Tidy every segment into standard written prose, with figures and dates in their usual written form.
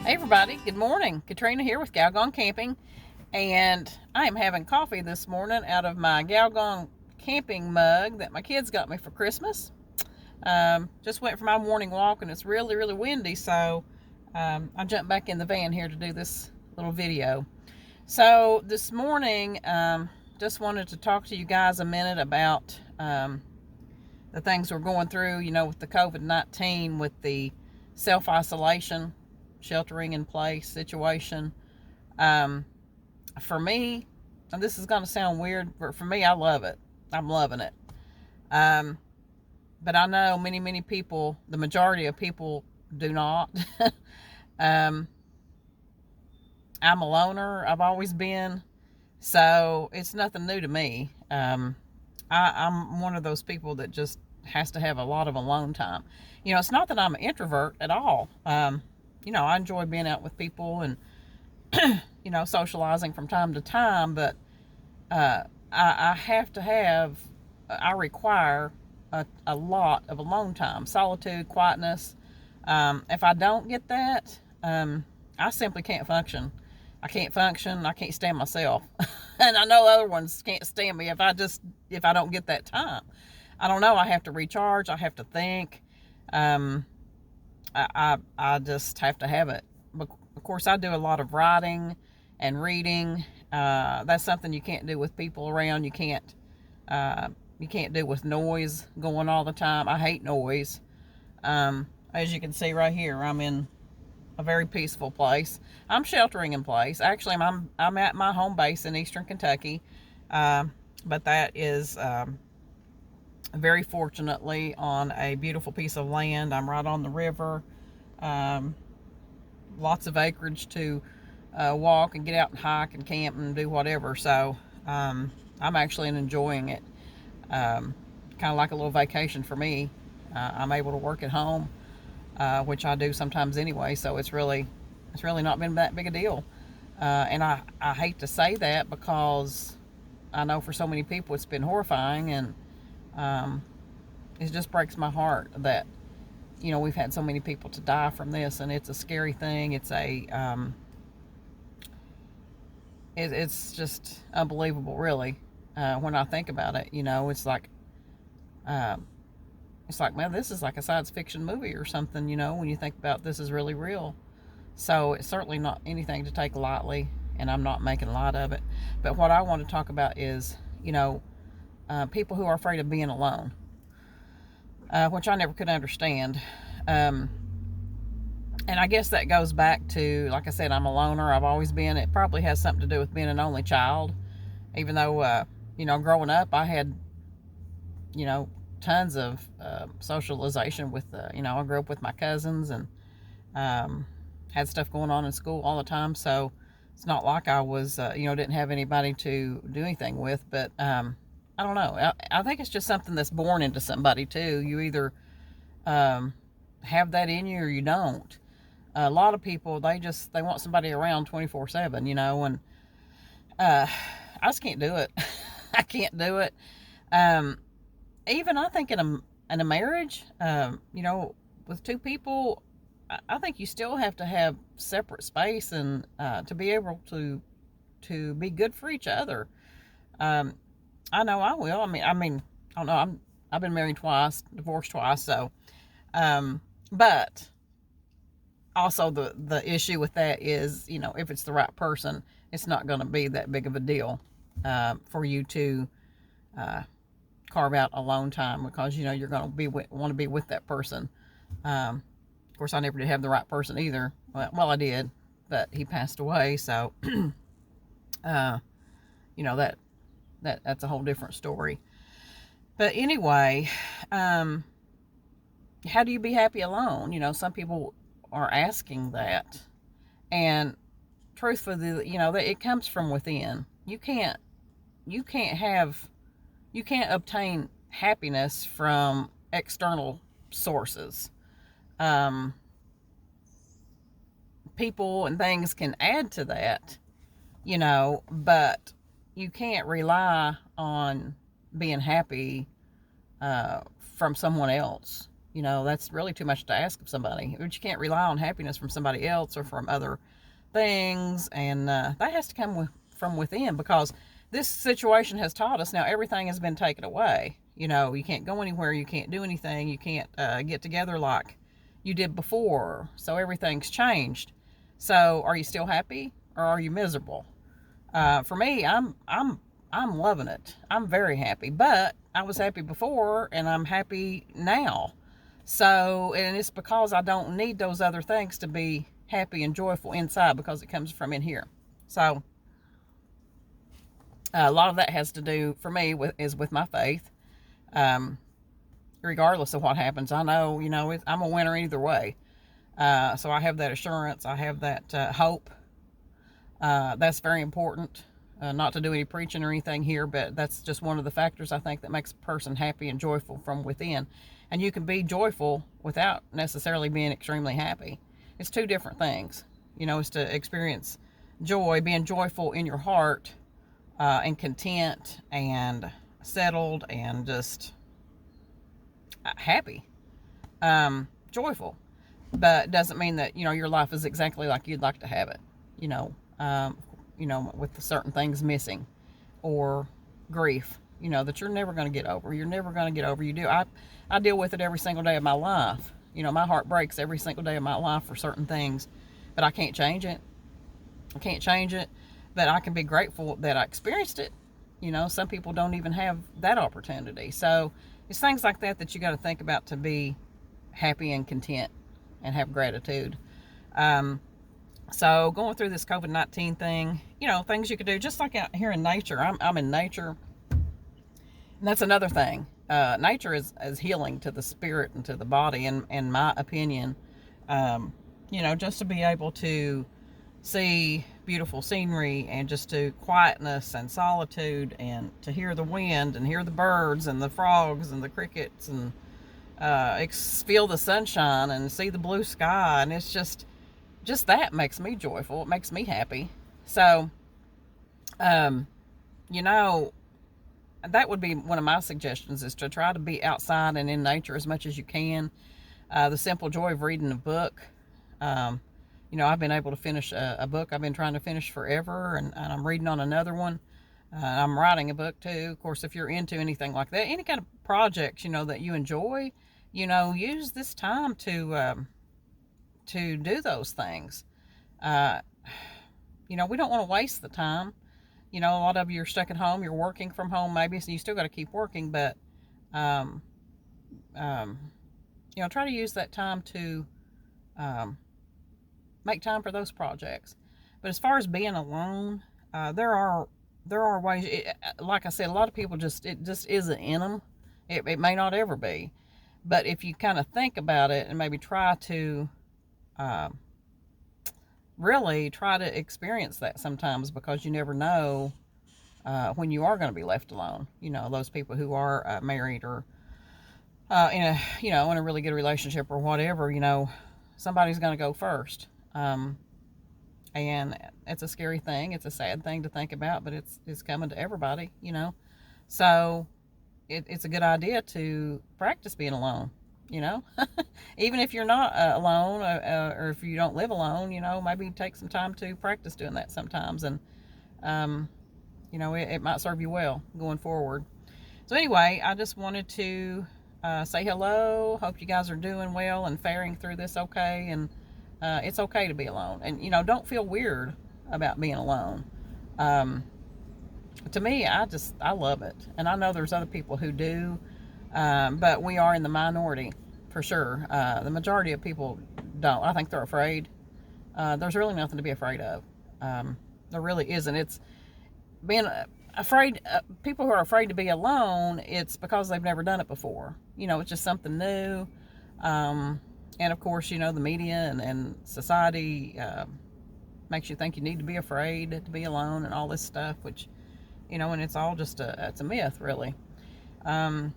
Hey everybody, good morning. Katrina here with Galgone Camping, and I am having coffee this morning out of my Galgone Camping mug that my kids got me for Christmas. Just went for my morning walk and it's really windy, so I jumped back in the van here to do this little video. So this morning, just wanted to talk to you guys a minute about the things we're going through, with the COVID-19, with the self-isolation, sheltering in place situation. For me, and this is going to sound weird, but for me, I love it. I'm loving it. But I know many people, the majority of people, do not. I'm a loner. I've always been. So it's nothing new to me. I'm one of those people that just has to have a lot of alone time. It's not that I'm an introvert at all. I enjoy being out with people and, socializing from time to time, but I require a lot of alone time, solitude, quietness. If I don't get that, I simply can't function. I can't function. I can't stand myself. And I know other ones can't stand me if I don't get that time. I don't know. I have to recharge. I have to think. I just have to have it. Of course, I do a lot of writing and reading. That's something you can't do with people around. You can't do with noise going all the time. I hate noise. As you can see right here, I'm in a very peaceful place. I'm sheltering in place. Actually, I'm at my home base in eastern Kentucky, but that is very fortunately on a beautiful piece of land. I'm right on the river. Lots of acreage to walk and get out and hike and camp and do whatever. So I'm actually enjoying it. Kind of like a little vacation for me. I'm able to work at home, which I do sometimes anyway. So it's really not been that big a deal. And I hate to say that because I know for so many people it's been horrifying, and it just breaks my heart that we've had so many people to die from this, and it's a scary thing. It's just unbelievable, really, when I think about it. It's like man, this is like a science fiction movie or something. When you think about this is really real. So it's certainly not anything to take lightly, and I'm not making light of it. But what I want to talk about is people who are afraid of being alone, which I never could understand. And I guess that goes back to, like I said, I'm a loner. I've always been. It probably has something to do with being an only child. Even though, growing up, I had, tons of socialization with, I grew up with my cousins and had stuff going on in school all the time. So it's not like I was, didn't have anybody to do anything with. But I don't know. I think it's just something that's born into somebody too. You either have that in you or you don't. A lot of people, they want somebody around 24/7, and I just can't do it. I can't do it. Even I think in a marriage, with two people, I think you still have to have separate space and to be able to be good for each other. I know I will. I mean, I don't know. I've been married twice, divorced twice, so. But also the issue with that is, if it's the right person, it's not going to be that big of a deal for you to carve out alone time, because you're going to want to be with that person. Of course, I never did have the right person either. Well, I did, but he passed away, so that's a whole different story. But anyway, how do you be happy alone? Some people are asking that, and truthfully, it comes from within. You can't obtain happiness from external sources. People and things can add to that, but you can't rely on being happy from someone else. You know, that's really too much to ask of somebody. But you can't rely on happiness from somebody else or from other things, and that has to come from within, because this situation has taught us now everything has been taken away. You know, you can't go anywhere, you can't do anything, you can't get together like you did before, so everything's changed. So are you still happy or are you miserable? For me, I'm loving it. I'm very happy, but I was happy before and I'm happy now. So, and it's because I don't need those other things to be happy and joyful inside, because it comes from in here. So, a lot of that has to do for me with my faith. Um, Regardless of what happens, I know, you know, I'm a winner either way. So I have that assurance. I have that hope. That's very important. Not to do any preaching or anything here, but that's just one of the factors I think that makes a person happy and joyful from within. And you can be joyful without necessarily being extremely happy. It's two different things. You know, it's to experience joy, being joyful in your heart, and content and settled and just happy, joyful. But doesn't mean that, you know, your life is exactly like you'd like to have it. You know, with certain things missing, or grief, you know, that you're never going to get over. You're never going to get over. You do. I deal with it every single day of my life. You know, my heart breaks every single day of my life for certain things, but I can't change it. I can't change it, but I can be grateful that I experienced it. You know, some people don't even have that opportunity. So it's things like that that you got to think about to be happy and content and have gratitude. So going through this COVID-19 thing, you know, things you could do just like out here in nature. I'm in nature, and that's another thing. Nature is healing to the spirit and to the body, in my opinion. You know, just to be able to see beautiful scenery and just to quietness and solitude, and to hear the wind and hear the birds and the frogs and the crickets, and feel the sunshine and see the blue sky, and it's just that makes me joyful. It makes me happy. So, you know, that would be one of my suggestions, is to try to be outside and in nature as much as you can. The simple joy of reading a book. You know, I've been able to finish a book I've been trying to finish forever, and I'm reading on another one. I'm writing a book too. Of course, if you're into anything like that, any kind of projects, you know, that you enjoy, you know, use this time to do those things. You know, we don't want to waste the time. You know, a lot of you are stuck at home. You're working from home, maybe, so you still got to keep working. But, um, you know, try to use that time to make time for those projects. But as far as being alone, there are ways. Like I said, a lot of people it just isn't in them. It may not ever be. But if you kind of think about it and maybe try to really try to experience that sometimes, because you never know when you are going to be left alone. You know, those people who are married, or in a really good relationship or whatever, you know, somebody's going to go first. And it's a scary thing. It's a sad thing to think about, but it's coming to everybody, you know. So it's a good idea to practice being alone, you know. Even if you're not alone, or if you don't live alone, you know, maybe take some time to practice doing that sometimes. And, you know, it might serve you well going forward. So anyway, I just wanted to say hello. Hope you guys are doing well and faring through this okay. And it's okay to be alone. And, you know, don't feel weird about being alone. To me, I love it. And I know there's other people who do, but we are in the minority for sure. The majority of people don't. I think they're afraid. There's really nothing to be afraid of. There really isn't. It's being afraid. People who are afraid to be alone, it's because they've never done it before. You know, it's just something new. And of course, you know, the media and society makes you think you need to be afraid to be alone and all this stuff, which, you know, and it's all just it's a myth, really. When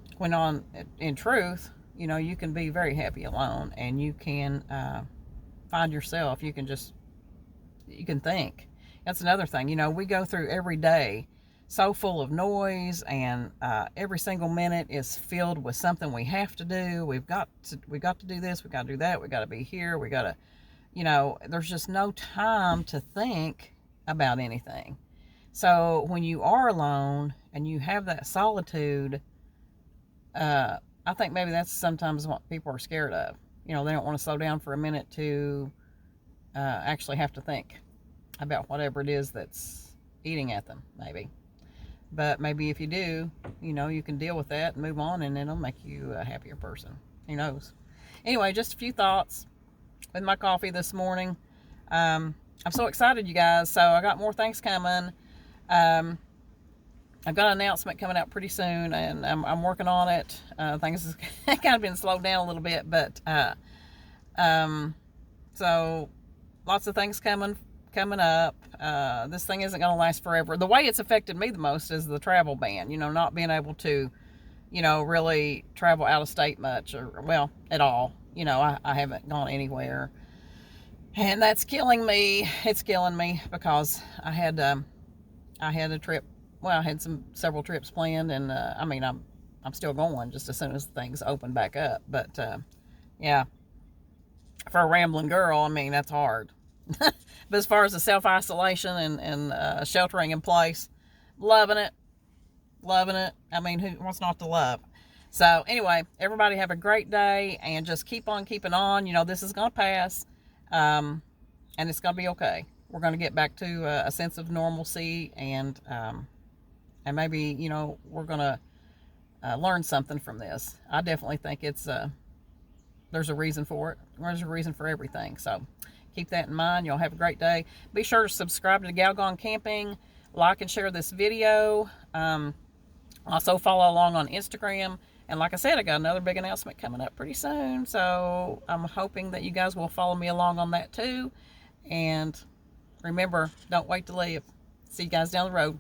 in truth, you know, you can be very happy alone, and you can find yourself. You can think. That's another thing. You know, we go through every day so full of noise, and every single minute is filled with something we have to do. We've got to do this, we've got to do that, we've got to be here, we got to, there's just no time to think about anything. So when you are alone and you have that solitude, I think maybe that's sometimes what people are scared of. They don't want to slow down for a minute to actually have to think about whatever it is that's eating at them, maybe. But maybe if you do, you can deal with that and move on, and it'll make you a happier person. Who knows? Anyway, just a few thoughts with my coffee this morning. I'm so excited, you guys. So I got more things coming. I've got an announcement coming out pretty soon, and I'm working on it. Things have kind of been slowed down a little bit, but so lots of things coming up. This thing isn't going to last forever. The way it's affected me the most is the travel ban. Not being able to, really travel out of state much, or well, at all. I haven't gone anywhere, and that's killing me. It's killing me because I had a trip. Well, I had several trips planned, and I'm still going just as soon as things open back up. But yeah, for a rambling girl, that's hard. But as far as the self-isolation and sheltering in place, loving it. Who wants not to love? So anyway, everybody have a great day, and just keep on keeping on. This is going to pass, and it's going to be okay. We're going to get back to a sense of normalcy, and maybe, we're going to learn something from this. I definitely think there's a reason for it. There's a reason for everything. So keep that in mind. Y'all have a great day. Be sure to subscribe to Gal Gone Camping. Like and share this video. Also follow along on Instagram. And like I said, I got another big announcement coming up pretty soon. So I'm hoping that you guys will follow me along on that too. And remember, don't wait to live. See you guys down the road.